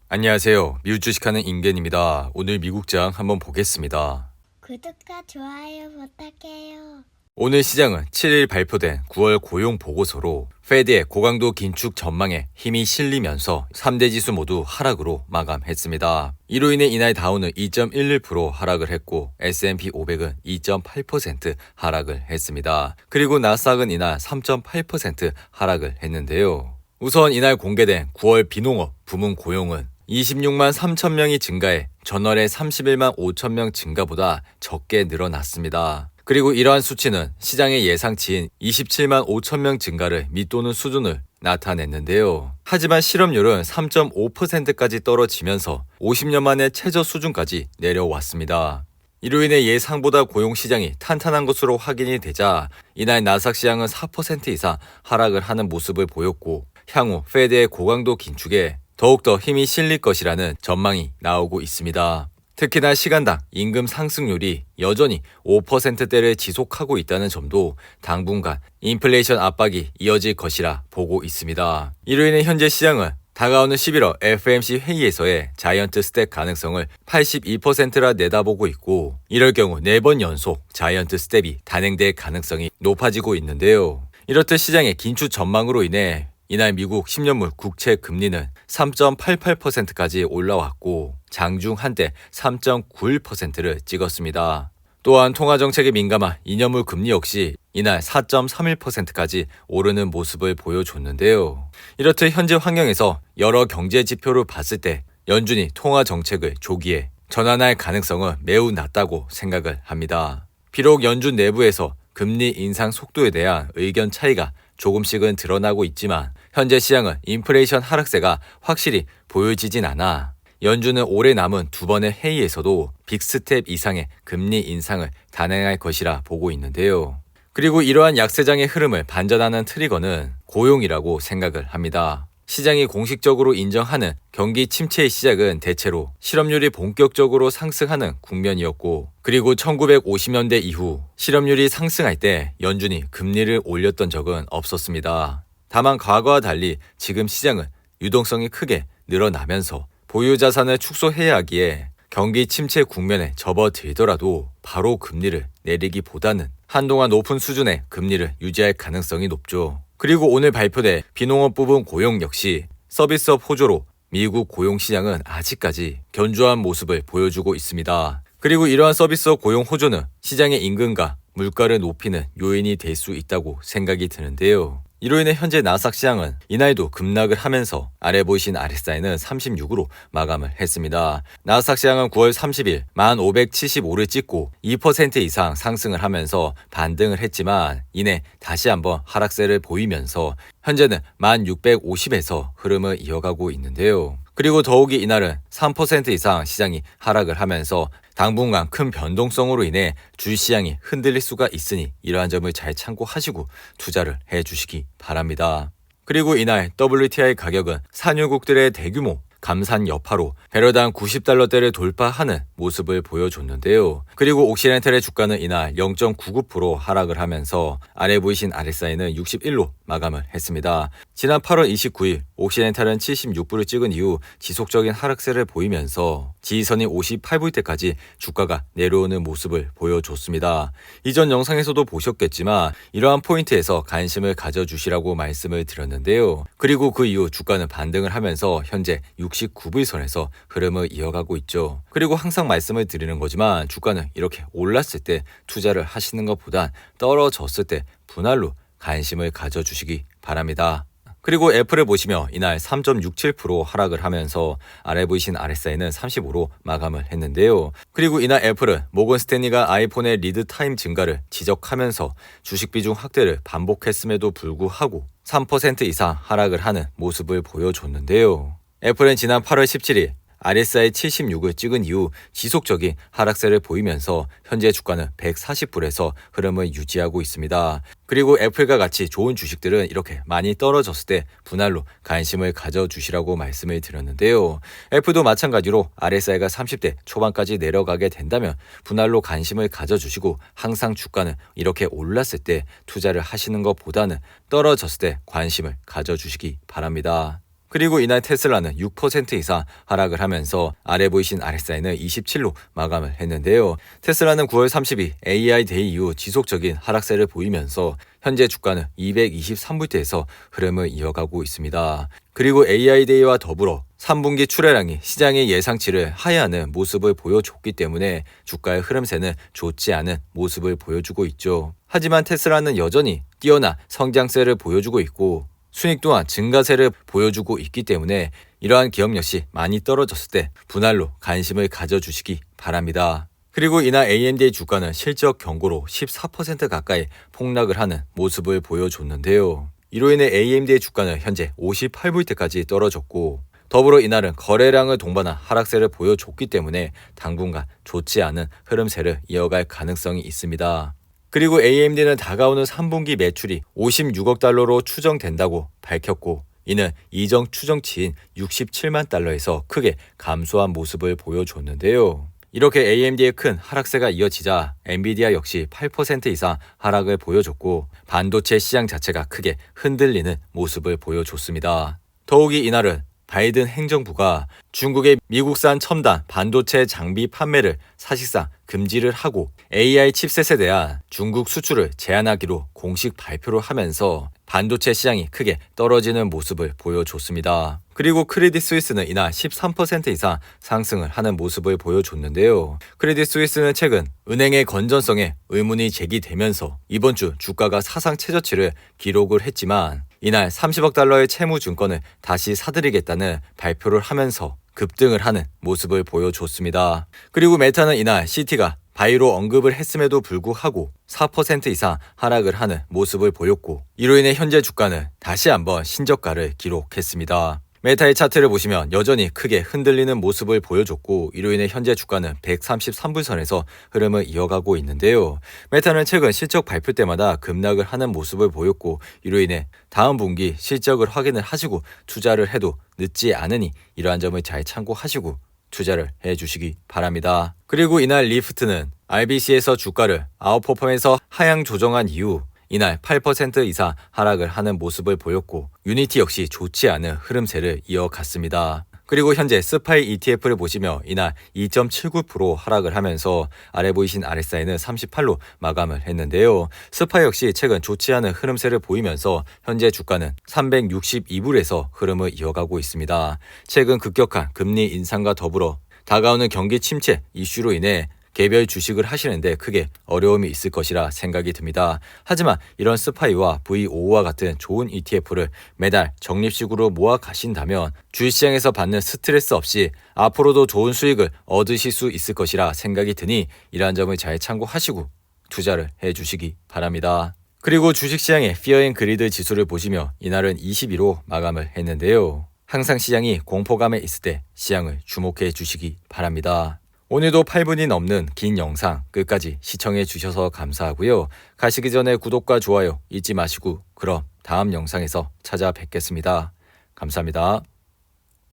안녕하세요. 미국 주식하는 임겐입니다. 오늘 미국장 한번 보겠습니다. 구독과 좋아요 부탁해요. 오늘 시장은 7일 발표된 9월 고용 보고서로 페드의 고강도 긴축 전망에 힘이 실리면서 3대 지수 모두 하락으로 마감했습니다. 이로 인해 이날 다우는 2.11% 하락을 했고 S&P 500은 2.8% 하락을 했습니다. 그리고 나스닥은 이날 3.8% 하락을 했는데요. 우선 이날 공개된 9월 비농업 부문 고용은 26만 3천 명이 증가해 전월의 31만 5천 명 증가보다 적게 늘어났습니다. 그리고 이러한 수치는 시장의 예상치인 27만 5천 명 증가를 밑도는 수준을 나타냈는데요. 하지만 실업률은 3.5%까지 떨어지면서 50년 만에 최저 수준까지 내려왔습니다. 이로 인해 예상보다 고용시장이 탄탄한 것으로 확인이 되자 이날 나스닥 시장은 4% 이상 하락을 하는 모습을 보였고 향후 페드의 고강도 긴축에 더욱더 힘이 실릴 것이라는 전망이 나오고 있습니다. 특히나 시간당 임금 상승률이 여전히 5%대를 지속하고 있다는 점도 당분간 인플레이션 압박이 이어질 것이라 보고 있습니다. 이로 인해 현재 시장은 다가오는 11월 FOMC 회의에서의 자이언트 스텝 가능성을 82%라 내다보고 있고 이럴 경우 4번 연속 자이언트 스텝이 단행될 가능성이 높아지고 있는데요. 이렇듯 시장의 긴축 전망으로 인해 이날 미국 10년물 국채 금리는 3.88%까지 올라왔고 장중 한때 3.91%를 찍었습니다. 또한 통화정책에 민감한 2년물 금리 역시 이날 4.31%까지 오르는 모습을 보여줬는데요. 이렇듯 현재 환경에서 여러 경제 지표를 봤을 때 연준이 통화정책을 조기에 전환할 가능성은 매우 낮다고 생각을 합니다. 비록 연준 내부에서 금리 인상 속도에 대한 의견 차이가 조금씩은 드러나고 있지만 현재 시장은 인플레이션 하락세가 확실히 보여지진 않아 연준은 올해 남은 2번의 회의에서도 빅스텝 이상의 금리 인상을 단행할 것이라 보고 있는데요. 그리고 이러한 약세장의 흐름을 반전하는 트리거는 고용이라고 생각을 합니다. 시장이 공식적으로 인정하는 경기 침체의 시작은 대체로 실업률이 본격적으로 상승하는 국면이었고 그리고 1950년대 이후 실업률이 상승할 때 연준이 금리를 올렸던 적은 없었습니다. 다만 과거와 달리 지금 시장은 유동성이 크게 늘어나면서 보유 자산을 축소해야 하기에 경기 침체 국면에 접어들더라도 바로 금리를 내리기보다는 한동안 높은 수준의 금리를 유지할 가능성이 높죠. 그리고 오늘 발표된 비농업 부분 고용 역시 서비스업 호조로 미국 고용시장은 아직까지 견조한 모습을 보여주고 있습니다. 그리고 이러한 서비스업 고용 호조는 시장의 임금과 물가를 높이는 요인이 될 수 있다고 생각이 드는데요. 이로 인해 현재 나스닥 시장은 이날도 급락을 하면서 아래 보이신 RSI는 36으로 마감을 했습니다. 나스닥 시장은 9월 30일 1575를 찍고 2% 이상 상승을 하면서 반등을 했지만 이내 다시 한번 하락세를 보이면서 현재는 1650에서 흐름을 이어가고 있는데요. 그리고 더욱이 이날은 3% 이상 시장이 하락을 하면서 당분간 큰 변동성으로 인해 주시장이 흔들릴 수가 있으니 이러한 점을 잘 참고하시고 투자를 해주시기 바랍니다. 그리고 이날 WTI 가격은 산유국들의 대규모 감산 여파로 배럴당 90달러대를 돌파하는 모습을 보여줬는데요. 그리고 옥시렌탈의 주가는 이날 0.99% 하락을 하면서 아래 보이신 RSI는 61로 마감을 했습니다. 지난 8월 29일 옥시렌탈은 76불을 찍은 이후 지속적인 하락세를 보이면서 지지선이 58불 때까지 주가가 내려오는 모습을 보여줬습니다. 이전 영상에서도 보셨겠지만 이러한 포인트에서 관심을 가져주시라고 말씀을 드렸는데요. 그리고 그 이후 주가는 반등을 하면서 현재 69불 선에서 흐름을 이어가고 있죠. 그리고 항상 말씀을 드리는 거지만 주가는 이렇게 올랐을 때 투자를 하시는 것보단 떨어졌을 때 분할로 관심을 가져주시기 바랍니다. 그리고 애플을 보시면 이날 3.67% 하락을 하면서 아래 보이신 RSI는 35로 마감을 했는데요. 그리고 이날 애플은 모건 스탠리가 아이폰의 리드 타임 증가를 지적하면서 주식 비중 확대를 반복했음에도 불구하고 3% 이상 하락을 하는 모습을 보여줬는데요. 애플은 지난 8월 17일 RSI 76을 찍은 이후 지속적인 하락세를 보이면서 현재 주가는 140불에서 흐름을 유지하고 있습니다. 그리고 애플과 같이 좋은 주식들은 이렇게 많이 떨어졌을 때 분할로 관심을 가져주시라고 말씀을 드렸는데요. 애플도 마찬가지로 RSI가 30대 초반까지 내려가게 된다면 분할로 관심을 가져주시고 항상 주가는 이렇게 올랐을 때 투자를 하시는 것보다는 떨어졌을 때 관심을 가져주시기 바랍니다. 그리고 이날 테슬라는 6% 이상 하락을 하면서 아래 보이신 RSI는 27로 마감을 했는데요. 테슬라는 9월 30일 AI 데이 이후 지속적인 하락세를 보이면서 현재 주가는 223불대에서 흐름을 이어가고 있습니다. 그리고 AI 데이와 더불어 3분기 출하량이 시장의 예상치를 하회하는 모습을 보여줬기 때문에 주가의 흐름세는 좋지 않은 모습을 보여주고 있죠. 하지만 테슬라는 여전히 뛰어난 성장세를 보여주고 있고 수익 또한 증가세를 보여주고 있기 때문에 이러한 기업 역시 많이 떨어졌을 때 분할로 관심을 가져주시기 바랍니다. 그리고 이날 AMD의 주가는 실적 경고로 14% 가까이 폭락을 하는 모습을 보여줬는데요. 이로 인해 AMD의 주가는 현재 58불대까지 떨어졌고 더불어 이날은 거래량을 동반한 하락세를 보여줬기 때문에 당분간 좋지 않은 흐름세를 이어갈 가능성이 있습니다. 그리고 AMD는 다가오는 3분기 매출이 56억 달러로 추정된다고 밝혔고 이는 이전 추정치인 67만 달러에서 크게 감소한 모습을 보여줬는데요. 이렇게 AMD의 큰 하락세가 이어지자 엔비디아 역시 8% 이상 하락을 보여줬고 반도체 시장 자체가 크게 흔들리는 모습을 보여줬습니다. 더욱이 이날은 바이든 행정부가 중국의 미국산 첨단 반도체 장비 판매를 사실상 금지를 하고 AI 칩셋에 대한 중국 수출을 제한하기로 공식 발표를 하면서 반도체 시장이 크게 떨어지는 모습을 보여줬습니다. 그리고 크레딧 스위스는 이날 13% 이상 상승을 하는 모습을 보여줬는데요. 크레딧 스위스는 최근 은행의 건전성에 의문이 제기되면서 이번 주 주가가 사상 최저치를 기록을 했지만 이날 30억 달러의 채무증권을 다시 사들이겠다는 발표를 하면서 급등을 하는 모습을 보여줬습니다. 그리고 메타는 이날 CT가 바이로 언급을 했음에도 불구하고 4% 이상 하락을 하는 모습을 보였고 이로 인해 현재 주가는 다시 한번 신저가를 기록했습니다. 메타의 차트를 보시면 여전히 크게 흔들리는 모습을 보여줬고 이로 인해 현재 주가는 133불선에서 흐름을 이어가고 있는데요. 메타는 최근 실적 발표 때마다 급락을 하는 모습을 보였고 이로 인해 다음 분기 실적을 확인을 하시고 투자를 해도 늦지 않으니 이러한 점을 잘 참고하시고 투자를 해주시기 바랍니다. 그리고 이날 리프트는 RBC에서 주가를 아웃퍼폼에서 하향 조정한 이후 이날 8% 이상 하락을 하는 모습을 보였고 유니티 역시 좋지 않은 흐름세를 이어갔습니다. 그리고 현재 스파이 ETF를 보시면 이날 2.79% 하락을 하면서 아래 보이신 RSI는 38로 마감을 했는데요. 스파이 역시 최근 좋지 않은 흐름세를 보이면서 현재 주가는 362불에서 흐름을 이어가고 있습니다. 최근 급격한 금리 인상과 더불어 다가오는 경기 침체 이슈로 인해 개별 주식을 하시는데 크게 어려움이 있을 것이라 생각이 듭니다. 하지만 이런 스파이와 V55와 같은 좋은 ETF를 매달 적립식으로 모아 가신다면 주식시장에서 받는 스트레스 없이 앞으로도 좋은 수익을 얻으실 수 있을 것이라 생각이 드니 이러한 점을 잘 참고하시고 투자를 해주시기 바랍니다. 그리고 주식시장의 피어 앤 그리드 지수를 보시면 이날은 22로 마감을 했는데요. 항상 시장이 공포감에 있을 때 시장을 주목해 주시기 바랍니다. 오늘도 8분이 넘는 긴 영상 끝까지 시청해 주셔서 감사하고요. 가시기 전에 구독과 좋아요 잊지 마시고 그럼 다음 영상에서 찾아뵙겠습니다. 감사합니다.